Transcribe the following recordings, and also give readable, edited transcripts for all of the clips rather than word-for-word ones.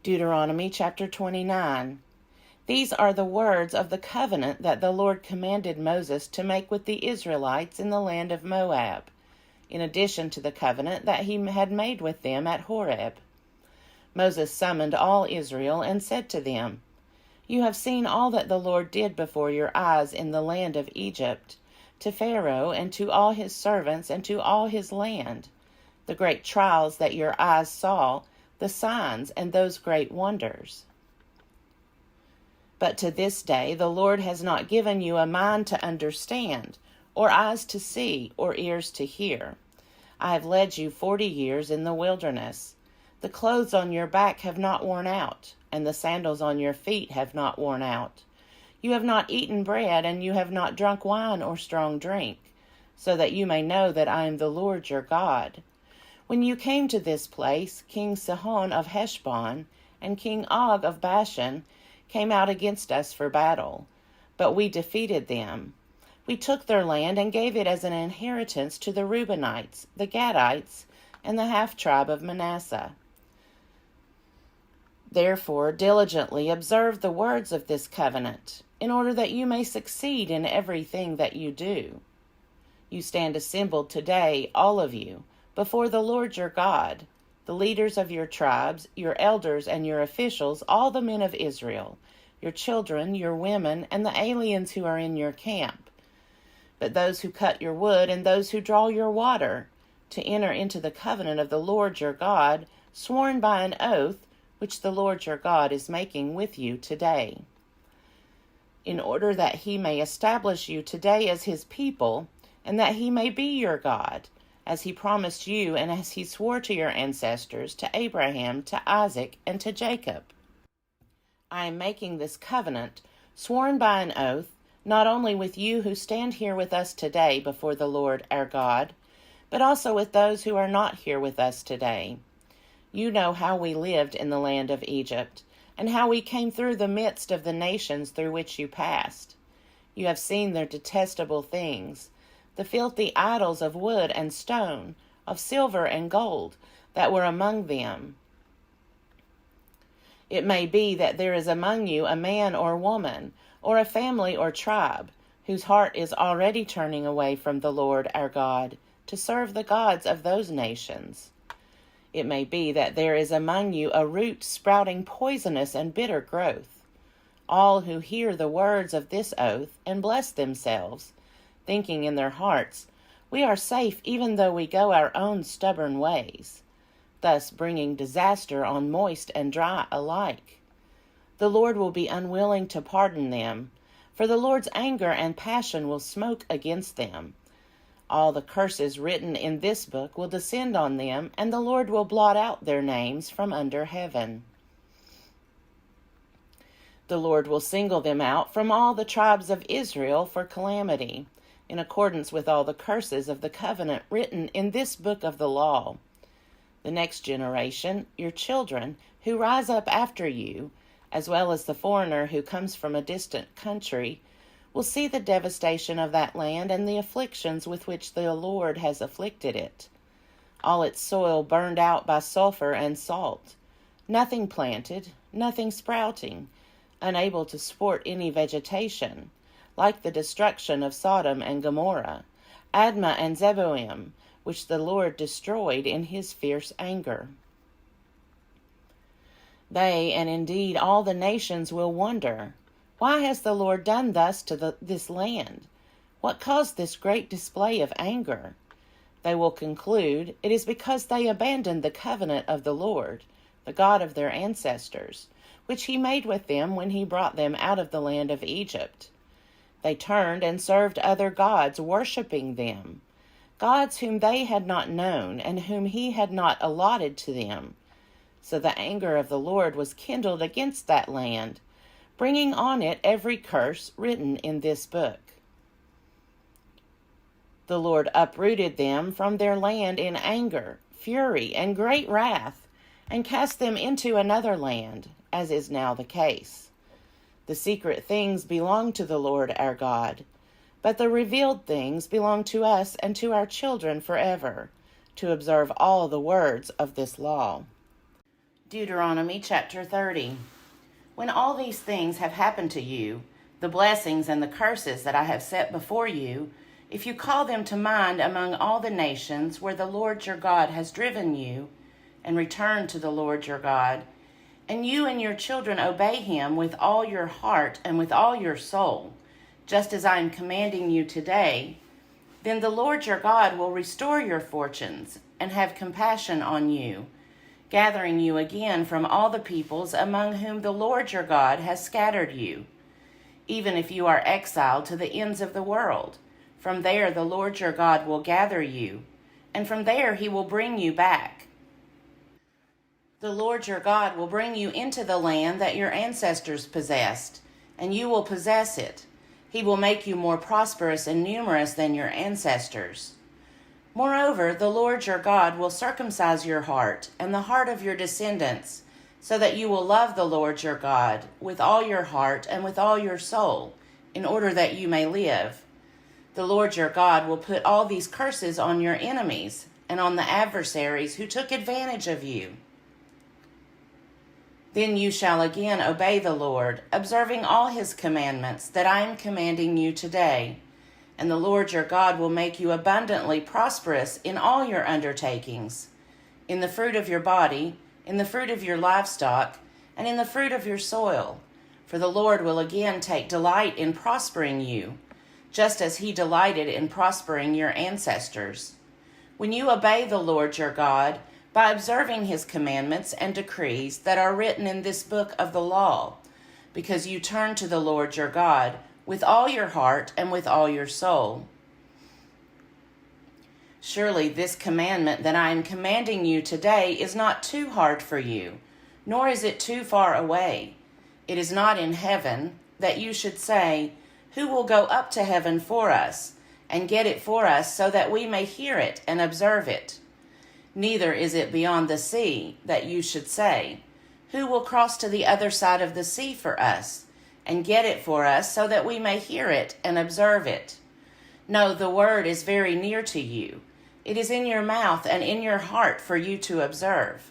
Deuteronomy chapter 29. These are the words of the covenant that the Lord commanded Moses to make with the Israelites in the land of Moab, in addition to the covenant that he had made with them at Horeb. Moses summoned all Israel and said to them, "You have seen all that the Lord did before your eyes in the land of Egypt, to Pharaoh and to all his servants and to all his land, the great trials that your eyes saw, the signs and those great wonders. But to this day the Lord has not given you a mind to understand, or eyes to see, or ears to hear. I have led you 40 years in the wilderness. The clothes on your back have not worn out, and the sandals on your feet have not worn out. You have not eaten bread, and you have not drunk wine or strong drink, so that you may know that I am the Lord your God. When you came to this place, King Sihon of Heshbon and King Og of Bashan came out against us for battle, but we defeated them. We took their land and gave it as an inheritance to the Reubenites, the Gadites, and the half-tribe of Manasseh. Therefore, diligently observe the words of this covenant, in order that you may succeed in everything that you do. You stand assembled today, all of you, before the Lord your God, the leaders of your tribes, your elders and your officials, all the men of Israel, your children, your women, and the aliens who are in your camp, but those who cut your wood and those who draw your water, to enter into the covenant of the Lord your God, sworn by an oath, which the Lord your God is making with you today, in order that he may establish you today as his people, and that he may be your God, as he promised you and as he swore to your ancestors, to Abraham, to Isaac, and to Jacob. I am making this covenant, sworn by an oath, not only with you who stand here with us today before the Lord our God, but also with those who are not here with us today. You know how we lived in the land of Egypt, and how we came through the midst of the nations through which you passed. You have seen their detestable things, the filthy idols of wood and stone, of silver and gold, that were among them. It may be that there is among you a man or woman, or a family or tribe, whose heart is already turning away from the Lord our God, to serve the gods of those nations. It may be that there is among you a root sprouting poisonous and bitter growth. All who hear the words of this oath and bless themselves, thinking in their hearts, "We are safe even though we go our own stubborn ways," thus bringing disaster on moist and dry alike. The Lord will be unwilling to pardon them, for the Lord's anger and passion will smoke against them. All the curses written in this book will descend on them, and the Lord will blot out their names from under heaven. The Lord will single them out from all the tribes of Israel for calamity, in accordance with all the curses of the covenant written in this book of the law. The next generation, your children, who rise up after you, as well as the foreigner who comes from a distant country, will see the devastation of that land and the afflictions with which the Lord has afflicted it. All its soil burned out by sulfur and salt, nothing planted, nothing sprouting, unable to support any vegetation, like the destruction of Sodom and Gomorrah, Admah and Zeboim, which the Lord destroyed in his fierce anger. They, and indeed all the nations, will wonder, "Why has the Lord done thus to this land? What caused this great display of anger?" They will conclude, "It is because they abandoned the covenant of the Lord, the God of their ancestors, which he made with them when he brought them out of the land of Egypt. They turned and served other gods, worshiping them, gods whom they had not known and whom he had not allotted to them. So the anger of the Lord was kindled against that land, bringing on it every curse written in this book. The Lord uprooted them from their land in anger, fury, and great wrath, and cast them into another land, as is now the case. The secret things belong to the Lord our God, but the revealed things belong to us and to our children forever, to observe all the words of this law. Deuteronomy chapter 30. When all these things have happened to you, the blessings and the curses that I have set before you, if you call them to mind among all the nations where the Lord your God has driven you, and return to the Lord your God, and you and your children obey him with all your heart and with all your soul, just as I am commanding you today, then the Lord your God will restore your fortunes and have compassion on you, gathering you again from all the peoples among whom the Lord your God has scattered you. Even if you are exiled to the ends of the world, from there the Lord your God will gather you, and from there he will bring you back. The Lord your God will bring you into the land that your ancestors possessed, and you will possess it. He will make you more prosperous and numerous than your ancestors. Moreover, the Lord your God will circumcise your heart and the heart of your descendants, so that you will love the Lord your God with all your heart and with all your soul, in order that you may live. The Lord your God will put all these curses on your enemies and on the adversaries who took advantage of you. Then you shall again obey the Lord, observing all his commandments that I am commanding you today. And the Lord your God will make you abundantly prosperous in all your undertakings, in the fruit of your body, in the fruit of your livestock, and in the fruit of your soil. For the Lord will again take delight in prospering you, just as he delighted in prospering your ancestors. When you obey the Lord your God, by observing his commandments and decrees that are written in this book of the law, because you turn to the Lord your God with all your heart and with all your soul. Surely this commandment that I am commanding you today is not too hard for you, nor is it too far away. It is not in heaven, that you should say, who will go up to heaven for us, and get it for us, so that we may hear it and observe it? Neither is it beyond the sea, that you should say, who will cross to the other side of the sea for us, and get it for us, so that we may hear it and observe it? No, the word is very near to you. It is in your mouth and in your heart for you to observe.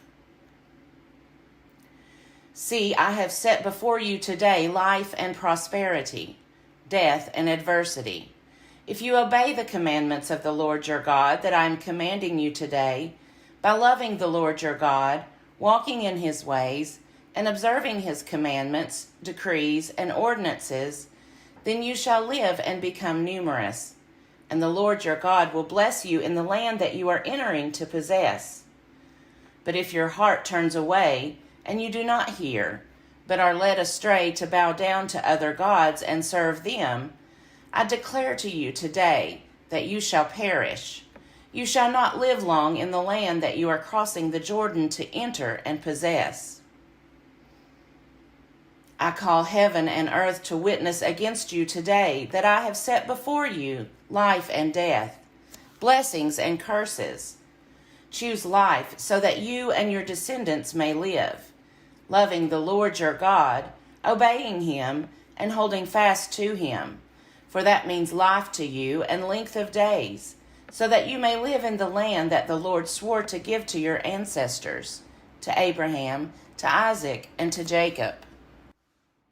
See, I have set before you today life and prosperity, death and adversity. If you obey the commandments of the Lord your God that I am commanding you today, by loving the Lord your God, walking in his ways, and observing his commandments, decrees, and ordinances, then you shall live and become numerous, and the Lord your God will bless you in the land that you are entering to possess. But if your heart turns away, and you do not hear, but are led astray to bow down to other gods and serve them, I declare to you today that you shall perish. You shall not live long in the land that you are crossing the Jordan to enter and possess. I call heaven and earth to witness against you today that I have set before you life and death, blessings and curses. Choose life so that you and your descendants may live, loving the Lord your God, obeying him, and holding fast to him. For that means life to you and length of days, so that you may live in the land that the Lord swore to give to your ancestors, to Abraham, to Isaac, and to Jacob.